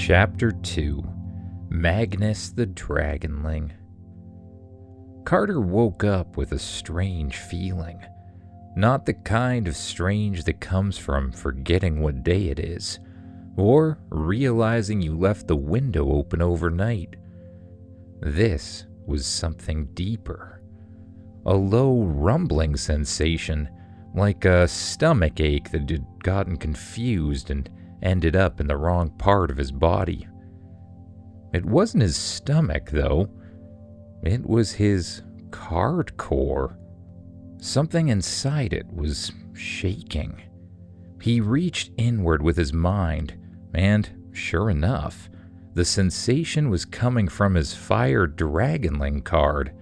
Chapter 2 Magnus the Dragonling. Carter woke up with a strange feeling. Not the kind of strange that comes from forgetting what day it is, or realizing you left the window open overnight. This was something deeper. A low rumbling sensation, like a stomach ache that had gotten confused and ended up in the wrong part of his body. It wasn't his stomach, though. It was his card core. Something inside it was shaking. He reached inward with his mind, and sure enough, the sensation was coming from his Fire Dragonling card.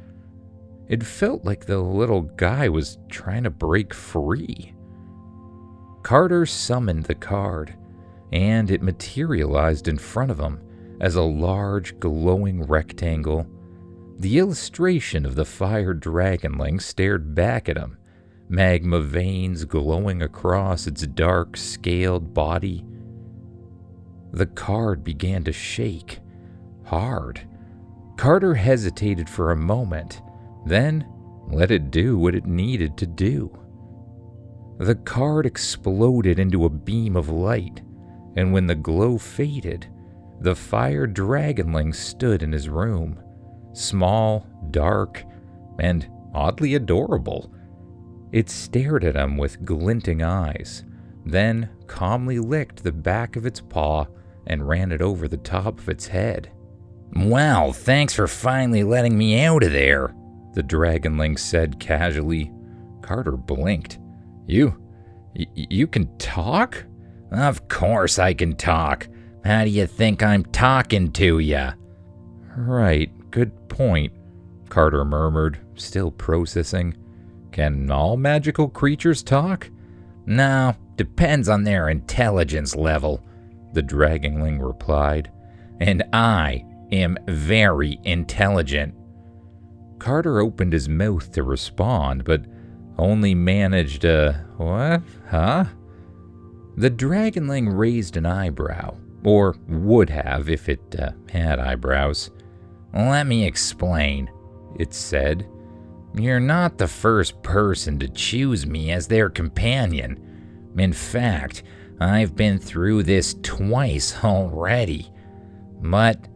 It felt like the little guy was trying to break free. Carter summoned the card, and it materialized in front of him as a large, glowing rectangle. The illustration of the Fire Dragonling stared back at him, magma veins glowing across its dark, scaled body. The card began to shake, hard. Carter hesitated for a moment, then let it do what it needed to do. The card exploded into a beam of light, and when the glow faded, the Fire Dragonling stood in his room, small, dark, and oddly adorable. It stared at him with glinting eyes, then calmly licked the back of its paw and ran it over the top of its head. "Well, thanks for finally letting me out of there," the Dragonling said casually. Carter blinked. You can talk?" "Of course I can talk. How do you think I'm talking to ya?" "Right, good point," Carter murmured, still processing. "Can all magical creatures talk?" "No, depends on their intelligence level," the Dragonling replied. "And I am very intelligent." Carter opened his mouth to respond, but only managed "What? Huh?" The Dragonling raised an eyebrow, or would have if it had eyebrows. "Let me explain," it said. "You're not the first person to choose me as their companion. In fact, I've been through this twice already. But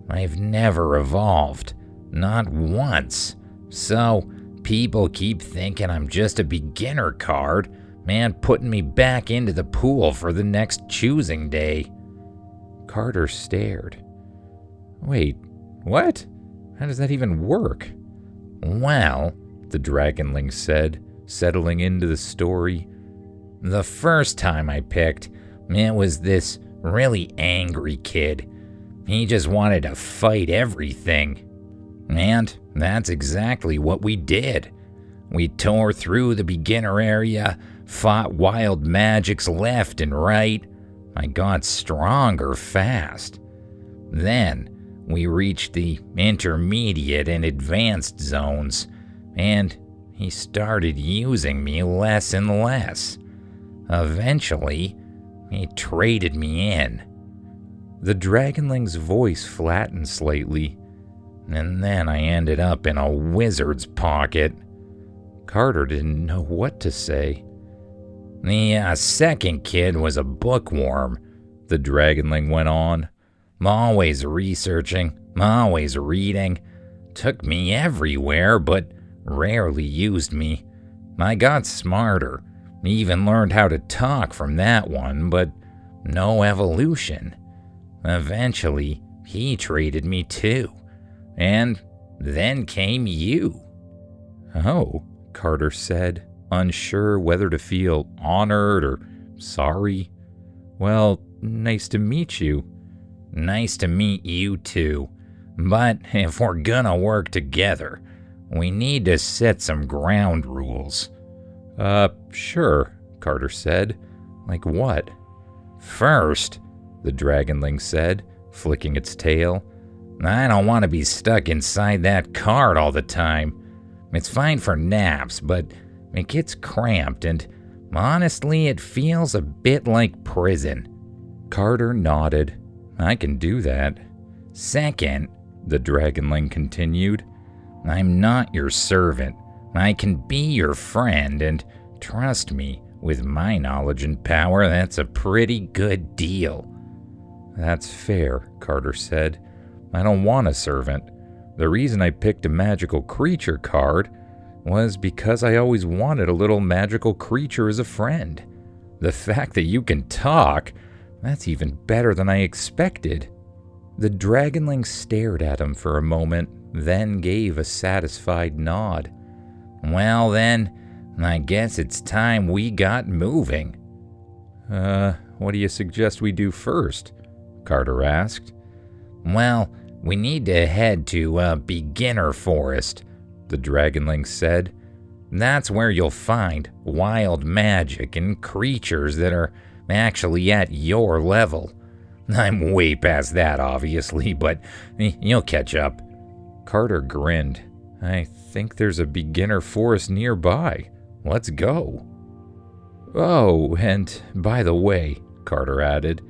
I've never evolved, not once. So people keep thinking I'm just a beginner card and putting me back into the pool for the next choosing day." Carter stared. "Wait, what? How does that even work?" "Well," the Dragonling said, settling into the story, "the first time I picked, it was this really angry kid. He just wanted to fight everything. And that's exactly what we did. We tore through the beginner area, fought wild magics left and right. I got stronger fast. Then we reached the intermediate and advanced zones, and he started using me less and less. Eventually, he traded me in." The Dragonling's voice flattened slightly. "And then I ended up in a wizard's pocket." Carter didn't know what to say. "The second kid was a bookworm," the Dragonling went on. "Always researching, always reading. Took me everywhere, but rarely used me. I got smarter, even learned how to talk from that one, but no evolution. Eventually, he traded me too. And then came you." "Oh," Carter said, unsure whether to feel honored or sorry. "Well, nice to meet you." "Nice to meet you too. But if we're gonna work together, we need to set some ground rules." Sure," Carter said. "Like what?" "First," the Dragonling said, flicking its tail, "I don't want to be stuck inside that card all the time. It's fine for naps, but it gets cramped, and honestly, it feels a bit like prison." Carter nodded. I can do that. Second, the Dragonling continued, I'm not your servant. I can be your friend, and trust me, with my knowledge and power, that's a pretty good deal. That's fair, Carter said. I don't want a servant. The reason I picked a magical creature card was because I always wanted a little magical creature as a friend. The fact that you can talk, that's even better than I expected. The Dragonling stared at him for a moment, then gave a satisfied nod. Well then, I guess it's time we got moving. What do you suggest we do first? Carter asked. Well, we need to head to Beginner Forest, the Dragonling said. That's where you'll find wild magic and creatures that are actually at your level. I'm way past that, obviously, but you'll catch up. Carter grinned. I think there's a beginner forest nearby. Let's go. Oh, and by the way, Carter added,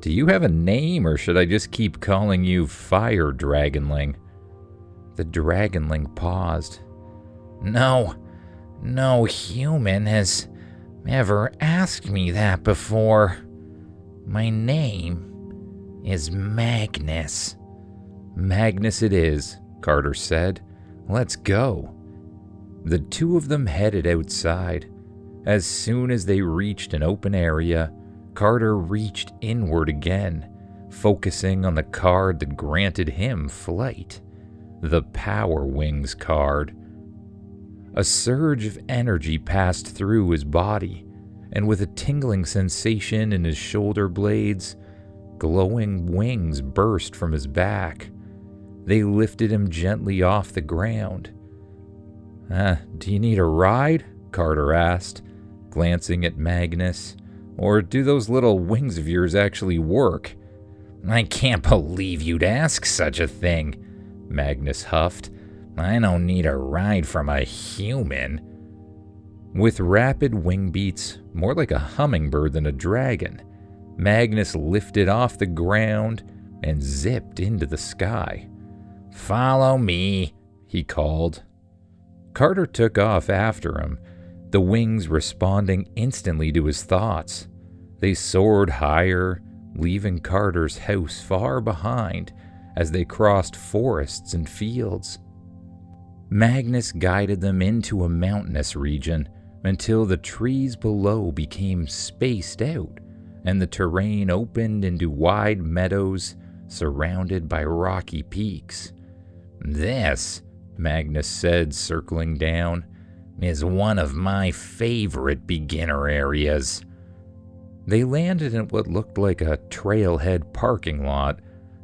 do you have a name, or should I just keep calling you Fire Dragonling? The Dragonling paused. No human has ever asked me that before. My name is Magnus. Magnus it is, Carter said. Let's go. The two of them headed outside. As soon as they reached an open area, Carter reached inward again, focusing on the card that granted him flight, the Power Wings card. A surge of energy passed through his body, and with a tingling sensation in his shoulder blades, glowing wings burst from his back. They lifted him gently off the ground. Do you need a ride? Carter asked, glancing at Magnus. Or do those little wings of yours actually work? I can't believe you'd ask such a thing, Magnus huffed. I don't need a ride from a human. With rapid wing beats, more like a hummingbird than a dragon, Magnus lifted off the ground and zipped into the sky. Follow me, he called. Carter took off after him, the wings responding instantly to his thoughts. They soared higher, leaving Carter's house far behind as they crossed forests and fields. Magnus guided them into a mountainous region until the trees below became spaced out and the terrain opened into wide meadows surrounded by rocky peaks. This, Magnus said, circling down, is one of my favorite beginner areas. They landed in what looked like a trailhead parking lot,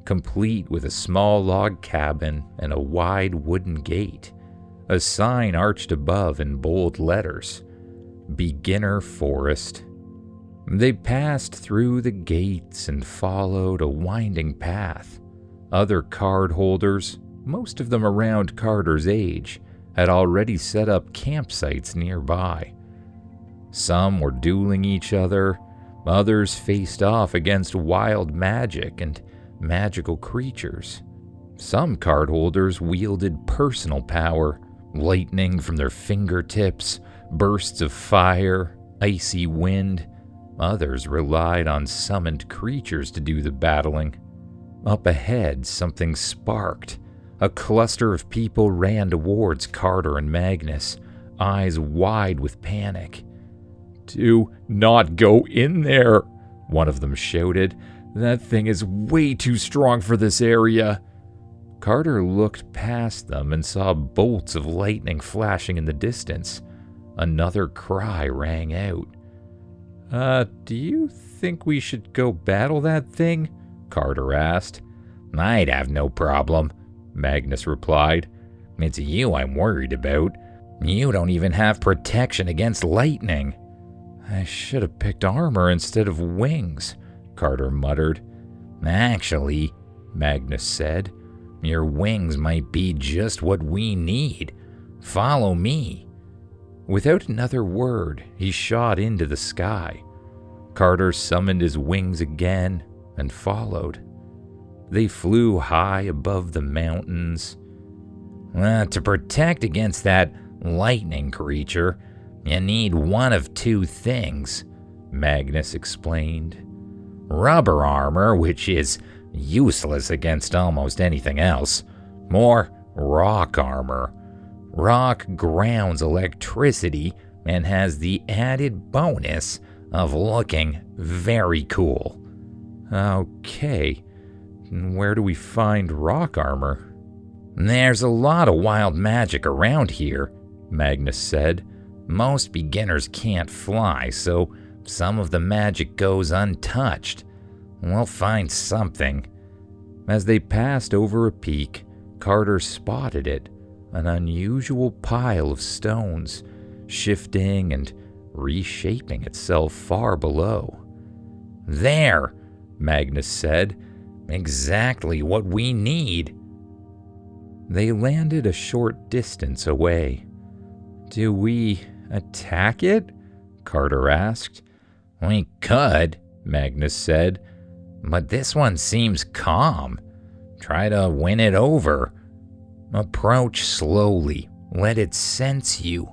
complete with a small log cabin and a wide wooden gate. A sign arched above in bold letters, Beginner Forest. They passed through the gates and followed a winding path. Other cardholders, most of them around Carter's age, had already set up campsites nearby. Some were dueling each other, others faced off against wild magic and magical creatures. Some cardholders wielded personal power, lightning from their fingertips, bursts of fire, icy wind. Others relied on summoned creatures to do the battling. Up ahead, something sparked. A cluster of people ran towards Carter and Magnus, eyes wide with panic. Do not go in there, one of them shouted. That thing is way too strong for this area. Carter looked past them and saw bolts of lightning flashing in the distance. Another cry rang out. Do you think we should go battle that thing? Carter asked. I'd have no problem, Magnus replied. It's you I'm worried about. You don't even have protection against lightning. I should have picked armor instead of wings, Carter muttered. Actually, Magnus said, your wings might be just what we need. Follow me. Without another word, he shot into the sky. Carter summoned his wings again and followed. They flew high above the mountains. To protect against that lightning creature, you need one of two things, Magnus explained. Rubber armor, which is useless against almost anything else, or rock armor. Rock grounds electricity and has the added bonus of looking very cool. Okay, where do we find rock armor? There's a lot of wild magic around here, Magnus said. Most beginners can't fly, so some of the magic goes untouched. We'll find something. As they passed over a peak, Carter spotted it, an unusual pile of stones, shifting and reshaping itself far below. There, Magnus said. Exactly what we need. They landed a short distance away. Do we attack it? Carter asked. We could, Magnus said, but this one seems calm. Try to win it over. Approach slowly. Let it sense you.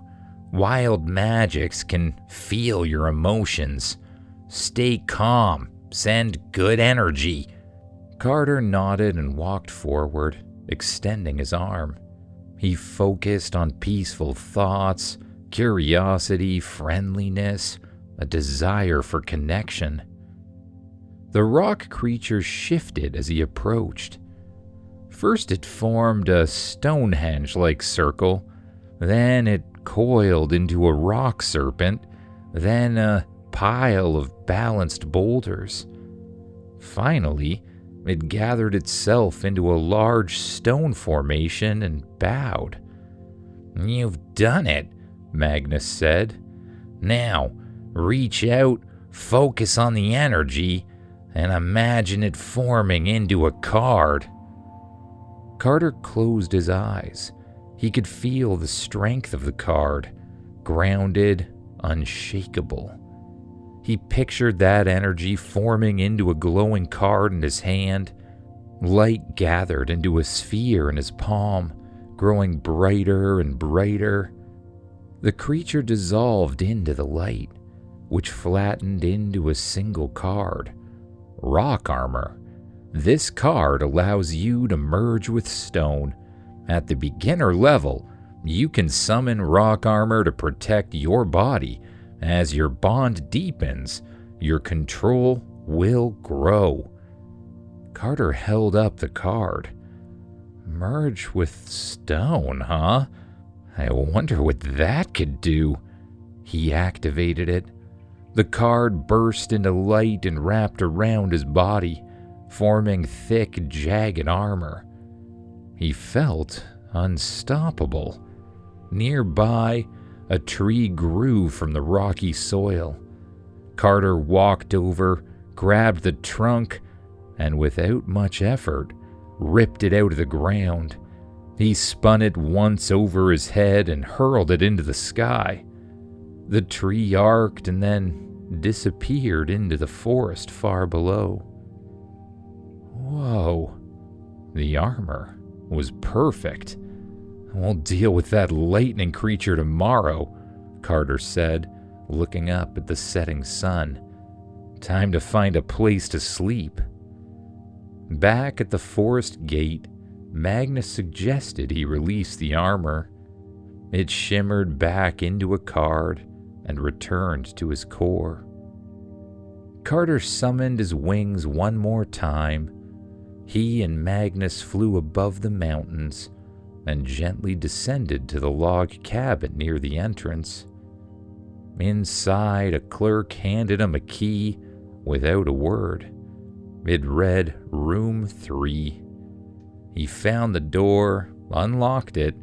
Wild magics can feel your emotions. Stay calm. Send good energy. Carter nodded and walked forward, extending his arm. He focused on peaceful thoughts, curiosity, friendliness, a desire for connection. The rock creature shifted as he approached. First it formed a Stonehenge-like circle, then it coiled into a rock serpent, then a pile of balanced boulders. Finally, it gathered itself into a large stone formation and bowed. You've done it, Magnus said. Now, reach out, focus on the energy, and imagine it forming into a card. Carter closed his eyes. He could feel the strength of the card, grounded, unshakable. He pictured that energy forming into a glowing card in his hand. Light gathered into a sphere in his palm, growing brighter and brighter. The creature dissolved into the light, which flattened into a single card. Rock armor. This card allows you to merge with stone. At the beginner level, you can summon rock armor to protect your body. As your bond deepens, your control will grow. Carter held up the card. Merge with stone, huh? I wonder what that could do. He activated it. The card burst into light and wrapped around his body, forming thick, jagged armor. He felt unstoppable. Nearby, a tree grew from the rocky soil. Carter walked over, grabbed the trunk, and without much effort, ripped it out of the ground. He spun it once over his head and hurled it into the sky. The tree arced and then disappeared into the forest far below. Whoa, the armor was perfect. We'll deal with that lightning creature tomorrow, Carter said, looking up at the setting sun. Time to find a place to sleep. Back at the forest gate, Magnus suggested he release the armor. It shimmered back into a card and returned to his core. Carter summoned his wings one more time. He and Magnus flew above the mountains and gently descended to the log cabin near the entrance. Inside, a clerk handed him a key without a word. It read Room 3. He found the door, unlocked it,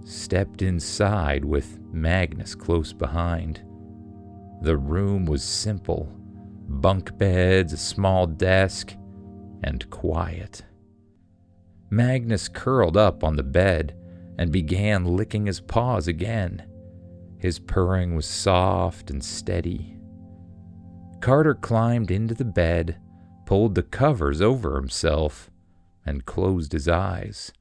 stepped inside with Magnus close behind. The room was simple: bunk beds, a small desk, and quiet. Magnus curled up on the bed and began licking his paws again. His purring was soft and steady. Carter climbed into the bed, pulled the covers over himself, and closed his eyes.